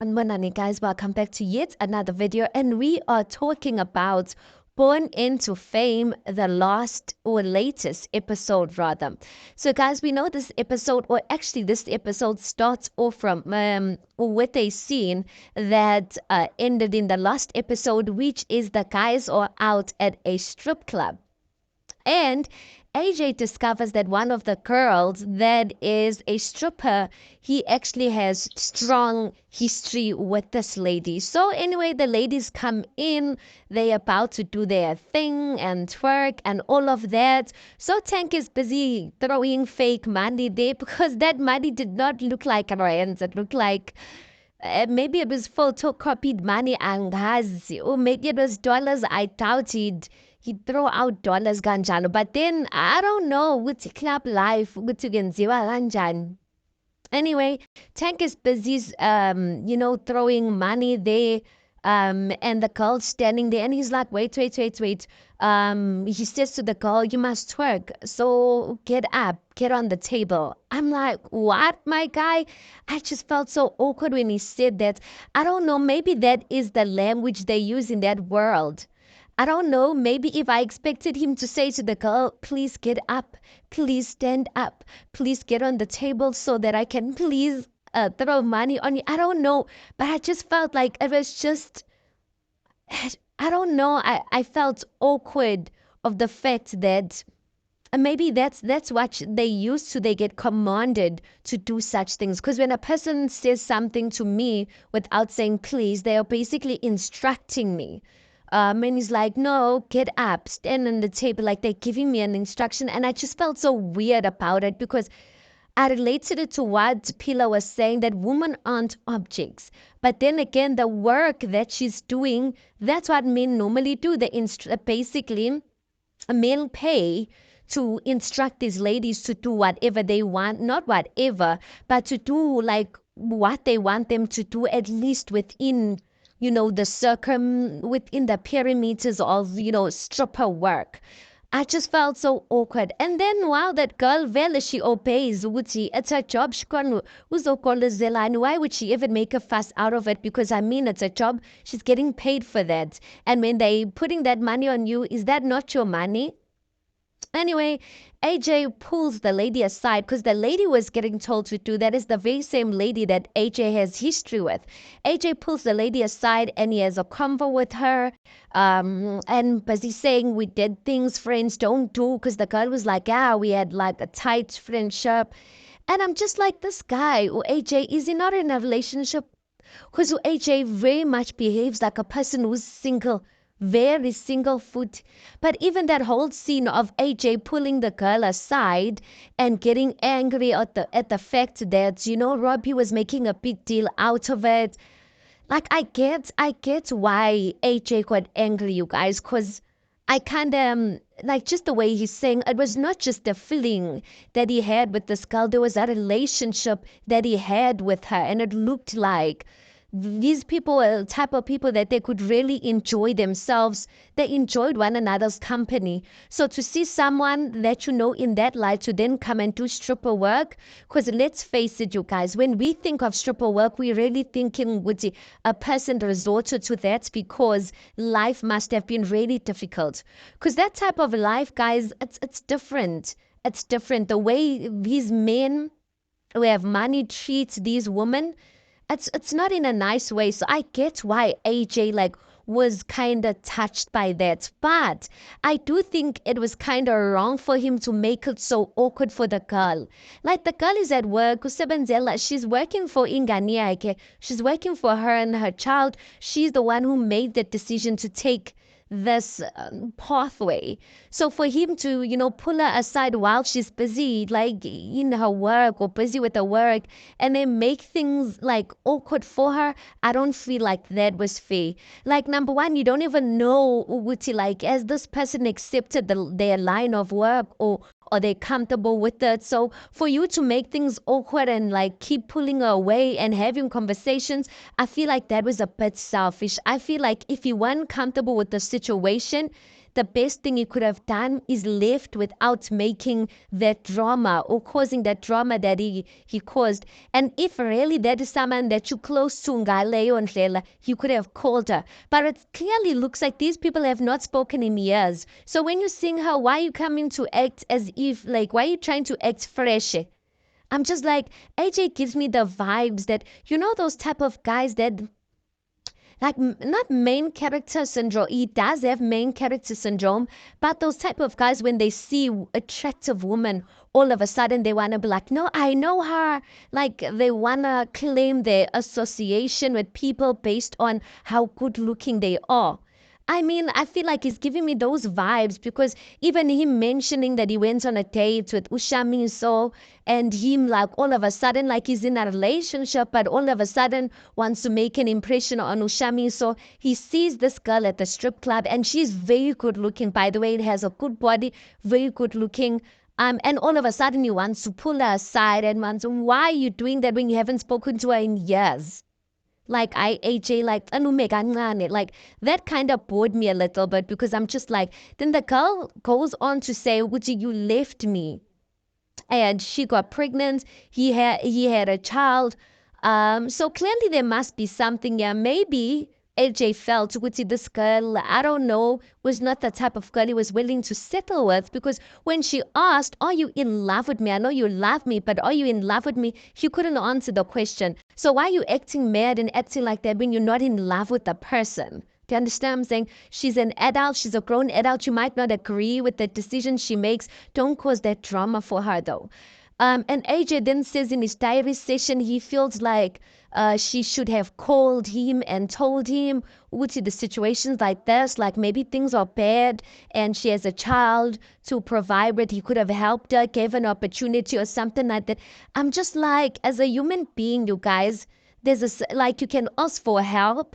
And Manani guys, welcome back to yet another video, and we are talking about Born into Fame, the last or latest episode rather. So guys, we know this episode, or actually this episode starts off from with a scene that ended in the last episode, which is the guys are out at a strip club. And AJ discovers that one of the girls that is a stripper, he actually has strong history with this lady. So anyway, the ladies come in, they about to do their thing and twerk and all of that. So Tank is busy throwing fake money there because that money did not look like rands. It looked like maybe it was photocopied money angazi, or maybe it was dollars. I doubted he'd throw out dollars kanjalo. But then I don't know which club life ukuthi kunziwa kanjani. Anyway, Tank is busy, throwing money there. And the girl standing there, and he's like, wait, wait, wait, wait. He says to the girl, you must twerk. So get up, get on the table. I'm like, what, my guy? I just felt so awkward when he said that. I don't know, maybe that is the language they use in that world. I don't know, maybe if I expected him to say to the girl, please get up, please stand up, please get on the table so that I can please throw money on you. I don't know, but I just felt like it was just, I don't know, I felt awkward of the fact that maybe that's what they used to, they get commanded to do such things. Because when a person says something to me without saying please, they are basically instructing me. And he's like, no, get up, stand on the table, like they're giving me an instruction. And I just felt so weird about it because I related it to what Pila was saying, that women aren't objects. But then again, the work that she's doing, that's what men normally do. They basically, men pay to instruct these ladies to do whatever they want, not whatever, but to do like what they want them to do, at least within the within the perimeters of, stripper work. I just felt so awkward. And then wow, that girl Vela, she obeys Wuti. It's her job. She can't uzokolezela, and why would she even make a fuss out of it? Because I mean it's a job. She's getting paid for that. And when they putting that money on you, is that not your money? Anyway, AJ pulls the lady aside because the lady was getting told to do that is the very same lady that AJ has history with. AJ pulls the lady aside and he has a convo with her. And busy saying we did things friends don't do, because the girl was like, yeah, we had like a tight friendship. And I'm just like, this guy, or AJ, is he not in a relationship? Because AJ very much behaves like a person who's single, very single foot. But even that whole scene of AJ pulling the girl aside and getting angry at the fact that, Robbie was making a big deal out of it. Like I get why AJ got angry, you guys, because I kind of like just the way he's saying it was not just the feeling that he had with this girl, there was a relationship that he had with her, and it looked like these people are the type of people that they could really enjoy themselves. They enjoyed one another's company. So to see someone that in that light to then come and do stripper work, because let's face it, you guys, when we think of stripper work, we're really thinking would a person resorted to that because life must have been really difficult. Because that type of life, guys, it's different. It's different. The way these men who have money treat these women, it's not in a nice way. So I get why AJ like was kind of touched by that. But I do think it was kind of wrong for him to make it so awkward for the girl. Like the girl is at work, Kusebenzela, she's working for Ingani yakhe. She's working for her and her child. She's the one who made the decision to take this pathway. So for him to, pull her aside while she's busy, like in her work or busy with her work, and then make things like awkward for her, I don't feel like that was fair. Like number one, you don't even know Uguti, like as this person accepted their line of work, or they're comfortable with it. So for you to make things awkward and like keep pulling her away and having conversations, I feel like that was a bit selfish. I feel like if you weren't comfortable with the situation, the best thing he could have done is left without making that drama or causing that drama that he caused. And if really that is someone that you close to ngaleyo ndlela, you could have called her. But it clearly looks like these people have not spoken in years. So when you sing her, why are you coming to act as if, like, why are you trying to act fresh? I'm just like, AJ gives me the vibes that, those type of guys that, like, not main character syndrome. He does have main character syndrome, but those type of guys, when they see attractive woman, all of a sudden they want to be like, no, I know her. Like, they want to claim their association with people based on how good looking they are. I mean, I feel like he's giving me those vibes because even him mentioning that he went on a date with Ushami So, and him, like, all of a sudden, like, he's in a relationship, but all of a sudden wants to make an impression on Ushami So. He sees this girl at the strip club and she's very good looking, by the way. It has a good body, very good looking. And all of a sudden he wants to pull her aside and wants, why are you doing that when you haven't spoken to her in years? Like, AJ, like, like, that kind of bored me a little bit because I'm just like, then the girl goes on to say, Uji, you left me. And she got pregnant. He had a child. So clearly there must be something here. Maybe AJ felt Uji, this girl, I don't know, was not the type of girl he was willing to settle with, because when she asked, are you in love with me? I know you love me, but are you in love with me? He couldn't answer the question. So why are you acting mad and acting like that when you're not in love with the person? Do you understand what I'm saying? She's an adult. She's a grown adult. You might not agree with the decision she makes. Don't cause that drama for her, though. And AJ then says in his diary session he feels like she should have called him and told him Uti, the situations like this, like maybe things are bad and she has a child to provide with. He could have helped her, gave an opportunity or something like that. I'm just like, as a human being, you guys, there's like, you can ask for help,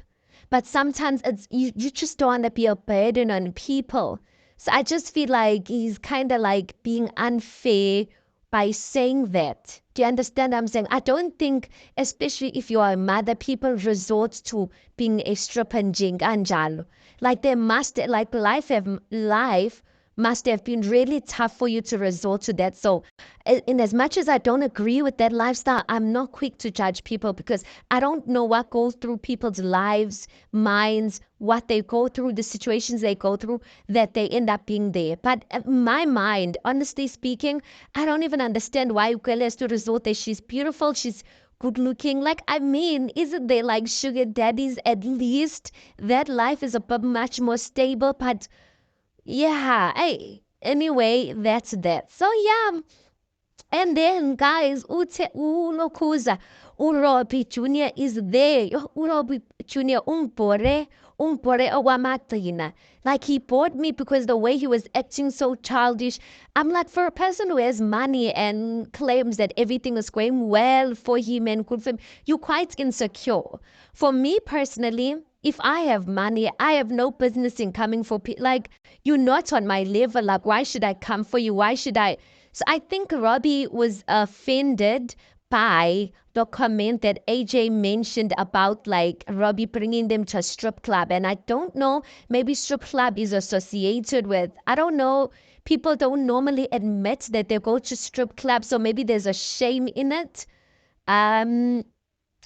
but sometimes you just don't want to be a burden on people. So I just feel like he's kind of like being unfair by saying that. Do you understand what I'm saying? I don't think, especially if you are a mother, people resort to being a stripper and anjalo. Like, there must, like, life must have been really tough for you to resort to that. So in as much as I don't agree with that lifestyle, I'm not quick to judge people because I don't know what goes through people's lives, minds, what they go through, the situations they go through, that they end up being there. But in my mind, honestly speaking, I don't even understand why Ukele has to resort there. She's beautiful, she's good looking. Like, I mean, isn't there like sugar daddies? At least that life is a bit much more stable. But yeah, hey, anyway, that's that. So yeah, and then guys, ulokuza, uRobbie Jr. is there. uRobbie Jr. umbore owamagcina. Like, he bored me because the way he was acting so childish. I'm like, for a person who has money and claims that everything is going well for him and good for him, you're quite insecure. For me personally, if I have money, I have no business in coming for people. Like, you're not on my level. Like, why should I come for you? Why should I? So I think Robbie was offended by the comment that AJ mentioned about, like, Robbie bringing them to a strip club. And I don't know, maybe strip club is associated with, I don't know, people don't normally admit that they go to strip clubs, so maybe there's a shame in it. Um,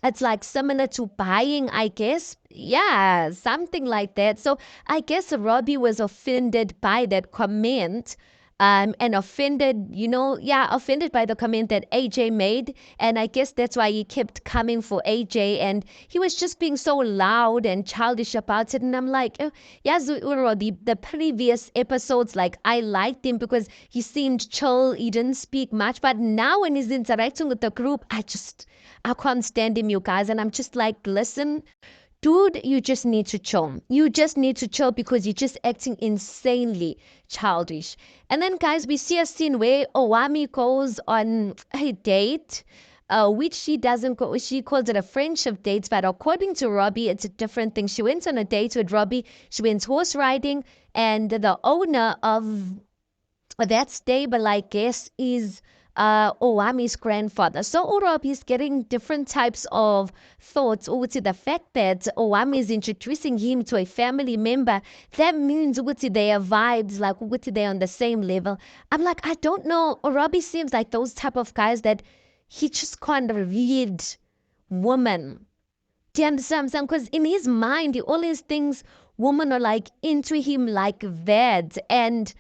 it's like similar to buying, I guess. Yeah, something like that. So I guess Robbie was offended by that comment. And offended, offended by the comment that AJ made. And I guess that's why he kept coming for AJ. And he was just being so loud and childish about it. And I'm like, oh, Yazuuro, the previous episodes, like, I liked him because he seemed chill. He didn't speak much. But now when he's interacting with the group, I can't stand him, you guys. And I'm just like, listen, dude, you just need to chill. You just need to chill because you're just acting insanely childish. And then, guys, we see a scene where Owami goes on a date, which she doesn't go. She calls it a friendship date, but according to Robbie, it's a different thing. She went on a date with Robbie. She went horse riding, and the owner of that stable, I guess, is Owami's grandfather. So Robbie is getting different types of thoughts ukuthi the fact that Owami is introducing him to a family member, that means ukuthi they are vibes, like ukuthi they're on the same level. I'm like, I don't know. Robbie seems like those type of guys that he just can't read woman. Do you understand what I'm saying? Because in his mind, he always thinks women are like into him like that. And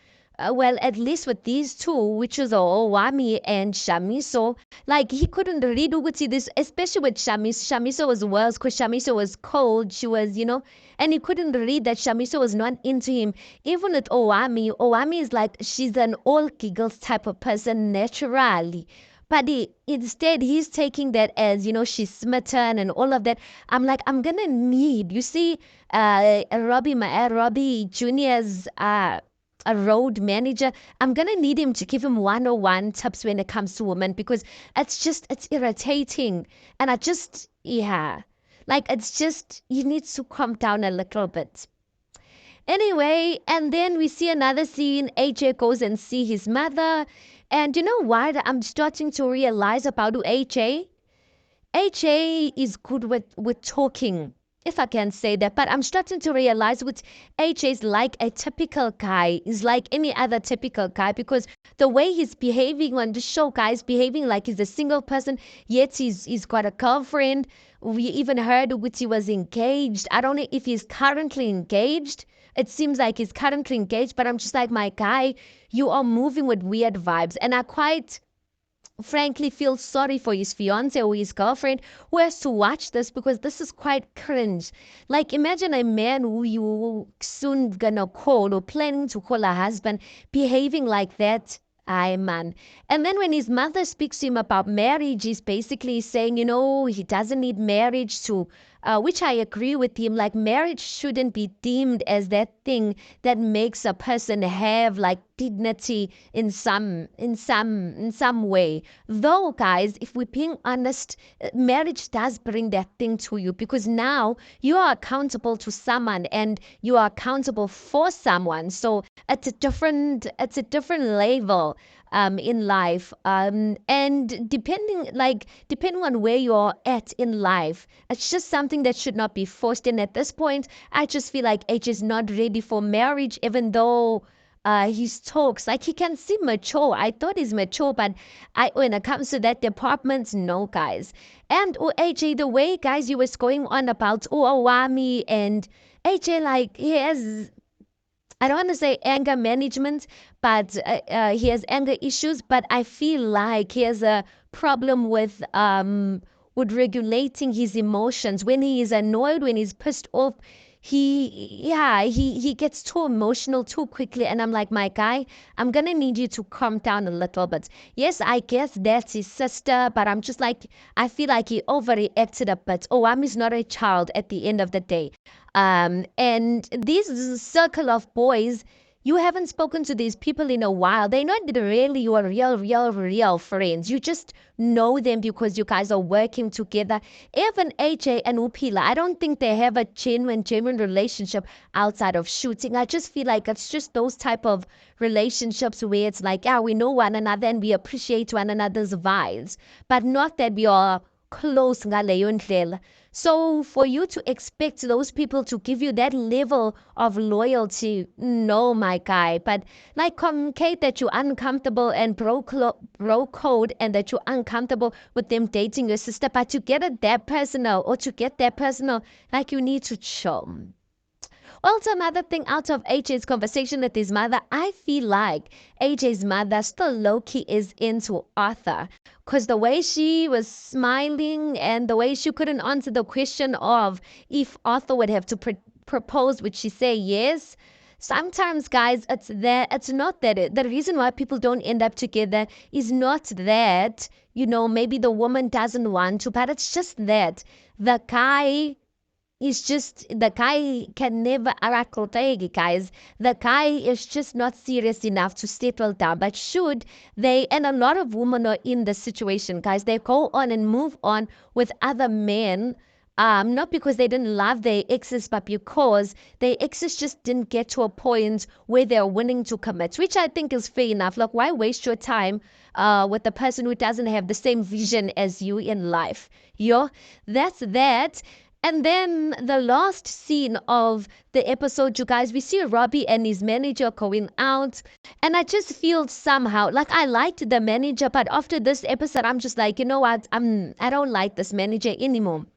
well, at least with these two, which is Owami and Shamiso, like he couldn't read ukuthi this, especially with Shamiso. Shamiso was worse because Shamiso was cold. She was, and he couldn't read that Shamiso was not into him. Even with Owami is like she's an all giggles type of person naturally. But instead, he's taking that as, she's smitten and all of that. I'm like, I'm going to need, you see, Robbie Jr.'s a road manager. I'm going to need him to give him 101 tips when it comes to women because it's irritating. And yeah, like it's just, you need to calm down a little bit. Anyway, and then we see another scene. AJ goes and see his mother. And you know what? I'm starting to realize about AJ. AJ is good with talking, if I can say that. But I'm starting to realize with AJ is like a typical guy. Is like any other typical guy because the way he's behaving on the show, guys, behaving like he's a single person, yet he's got a girlfriend. We even heard which he was engaged. I don't know if he's currently engaged. It seems like he's currently engaged, but I'm just like, my guy, you are moving with weird vibes. And I quite frankly feel sorry for his fiance or his girlfriend who has to watch this because this is quite cringe. Like imagine a man who you soon gonna call or planning to call a husband behaving like that. Aye, man. And then when his mother speaks to him about marriage, he's basically saying, he doesn't need marriage to, which I agree with him. Like marriage shouldn't be deemed as that thing that makes a person have like dignity in some way. Though, guys, if we're being honest, marriage does bring that thing to you because now you are accountable to someone and you are accountable for someone. So it's a different level in life. And depending on where you're at in life, it's just something that should not be forced. And at this point, I just feel like H is not ready for marriage, even though his talks, like he can seem mature. I thought he's mature, but when it comes to that department, no, guys. And AJ, the way, guys, you was going on about Owami and AJ, like he has, I don't want to say anger management, but he has anger issues. But I feel like he has a problem with regulating his emotions. When he is annoyed, when he's pissed off, he gets too emotional too quickly. And I'm like, my guy, I'm gonna need you to calm down a little bit. Yes, I guess that's his sister, but I'm just like, I feel like he overreacted a bit. Oh, I'm is not a child at the end of the day. And this circle of boys, you haven't spoken to these people in a while. They're not really your real friends. You just know them because you guys are working together. Even AJ and Upila, I don't think they have a genuine relationship outside of shooting. I just feel like it's just those type of relationships where it's like, yeah, we know one another and we appreciate one another's vibes, but not that we are close ngaleyo ndlela. So for you to expect those people to give you that level of loyalty, no, my guy. But like communicate that you're uncomfortable and bro code and that you're uncomfortable with them dating your sister. But to get it that personal or to get that personal, like you need to show. Also, another thing out of AJ's conversation with his mother, I feel like AJ's mother still low-key is into Arthur. Because the way she was smiling and the way she couldn't answer the question of if Arthur would have to propose, would she say yes? Sometimes, guys, it's not that the reason why people don't end up together is not that, maybe the woman doesn't want to, but it's just that the guy can never araklotegi, guys. The guy is just not serious enough to settle down. But should they, and a lot of women are in this situation, guys, they go on and move on with other men not because they didn't love their exes, but because their exes just didn't get to a point where they're willing to commit, which I think is fair enough. Like, why waste your time with the person who doesn't have the same vision as you in life? Yo, that's that. And then the last scene of the episode, you guys, we see Robbie and his manager going out. And I just feel somehow like I liked the manager, but after this episode, I'm just like, you know what? I don't like this manager anymore.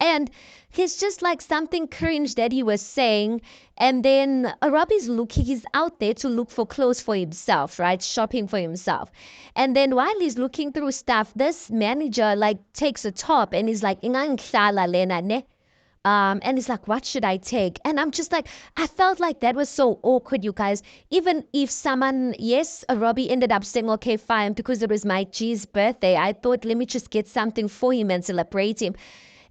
And he's just like something cringe that he was saying. And then Robbie's looking, he's out there to look for clothes for himself, right? Shopping for himself. And then while he's looking through stuff, this manager like takes a top and he's like, "Ingangihlala lena ne?" And he's like, "What should I take?" And I'm just like, I felt like that was so awkward, you guys. Even if someone, yes, Robbie ended up saying, okay, fine, because it was my G's birthday, I thought, let me just get something for him and celebrate him.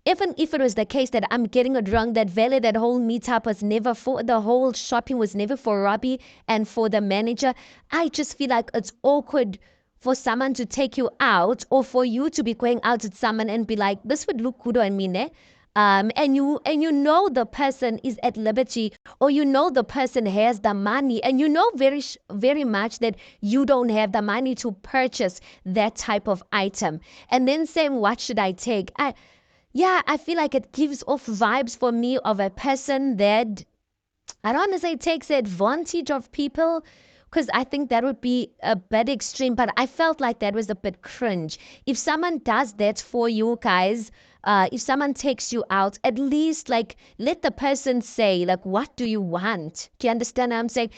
Even if it was the case that I'm getting it wrong, that Vele, that whole meetup was never for, the whole shopping was never for Robbie and for the manager. I just feel like it's awkward for someone to take you out or for you to be going out with someone and be like, this would look good on me, ne? And you know the person is at liberty, or you know the person has the money, and you know very much that you don't have the money to purchase that type of item, and then saying, what should I take? Yeah, I feel like it gives off vibes for me of a person that I don't want to say takes advantage of people, because I think that would be a bit extreme, but I felt like that was a bit cringe. If someone does that for you guys, if someone takes you out, at least like let the person say, like, what do you want? Do you understand what I'm saying?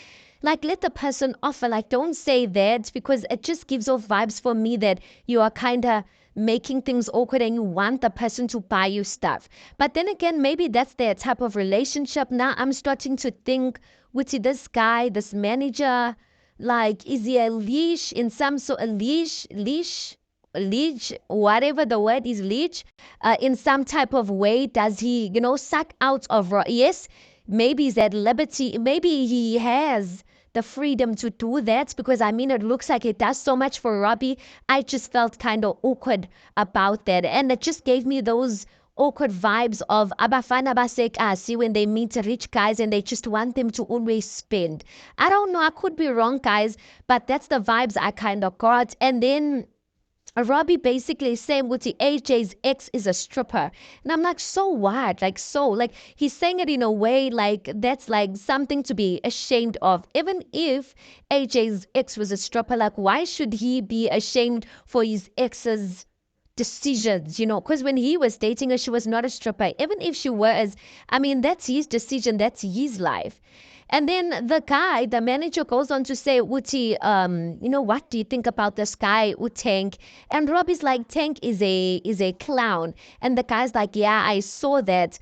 Like, let the person offer, like, don't say that, because it just gives off vibes for me that you are kind of making things awkward and you want the person to buy you stuff. But then again, maybe that's their type of relationship. Now I'm starting to think, with this guy, this manager, like, is he a leash in some sort, a leash, whatever the word is, leash, in some type of way? Does he, suck out of, yes, maybe he's at liberty, maybe he has the freedom to do that, because I mean, it looks like it does so much for Robbie. I just felt kind of awkward about that, and it just gave me those awkward vibes of abafana basekasi when they meet rich guys and they just want them to always spend. I don't know, I could be wrong, guys, but that's the vibes I kind of got. And then Robbie basically saying Wuti AJ's ex is a stripper. And I'm like, so what? Like, so, like, he's saying it in a way like that's like something to be ashamed of. Even if AJ's ex was a stripper, like, why should he be ashamed for his ex's decisions? Because when he was dating her, she was not a stripper. Even if she was, I mean, that's his decision, that's his life. And then the guy, the manager, goes on to say, Uti, what do you think about this guy, Tank? And Robbie's like, Tank is a clown. And the guy's like, yeah, I saw that.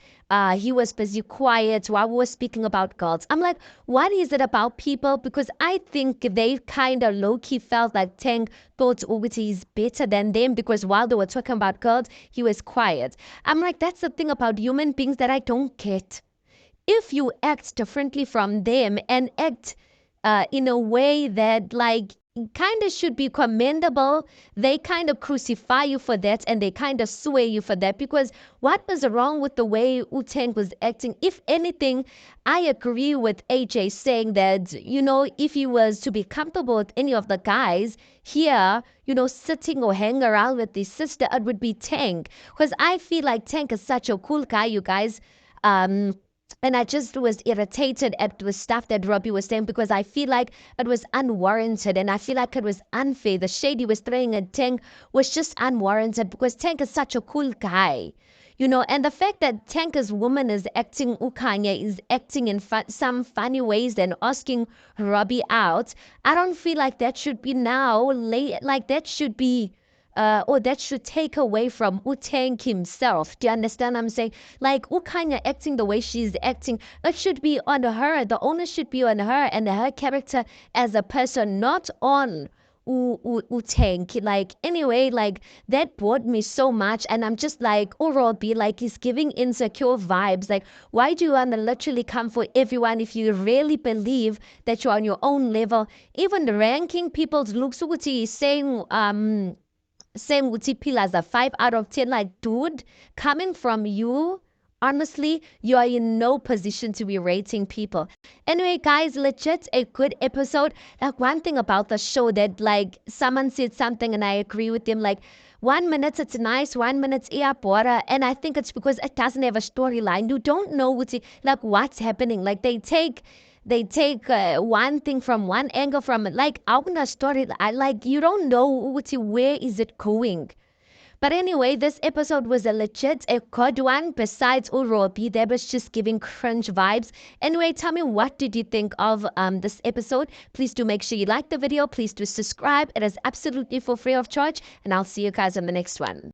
He was busy quiet while we were speaking about girls. I'm like, what is it about people? Because I think they kind of low-key felt like Tank thought Uti is better than them, because while they were talking about girls, he was quiet. I'm like, that's the thing about human beings that I don't get. If you act differently from them and act in a way that like kind of should be commendable, they kind of crucify you for that and they kind of sway you for that, because what was wrong with the way Uteng was acting? If anything, I agree with AJ saying that, if he was to be comfortable with any of the guys here, sitting or hanging around with his sister, it would be Tank, because I feel like Tank is such a cool guy, you guys. And I just was irritated at the stuff that Robbie was saying, because I feel like it was unwarranted and I feel like it was unfair. The shade he was throwing at Tank was just unwarranted, because Tank is such a cool guy. And the fact that Tanker's woman is acting, Ukanya is acting in some funny ways and asking Robbie out, I don't feel like that should be now, like that should be or that should take away from Utang himself. Do you understand what I'm saying? Like, Ukanya acting the way she's acting, it should be on her. The onus should be on her and her character as a person, not on Utang. Like, anyway, like, that bored me so much. And I'm just like, oh, Robbie, like, he's giving insecure vibes. Like, why do you want to literally come for everyone if you really believe that you're on your own level? Even the ranking people's looks, saying, saying Uti Pila as a 5 out of 10. Like, dude, coming from you, honestly, you are in no position to be rating people. Anyway, guys, legit a good episode. Like, one thing about the show that, like, someone said something and I agree with them. Like, 1 minute it's nice, 1 minute it's bora, and I think it's because it doesn't have a storyline. You don't know like what's happening. Like they take one thing from one angle from it. Like out in a story, I like you don't know where is it going. But anyway, this episode was a good one. Besides Robbie, that was just giving cringe vibes. Anyway, tell me what did you think of this episode? Please do make sure you like the video. Please do subscribe. It is absolutely for free of charge. And I'll see you guys on the next one.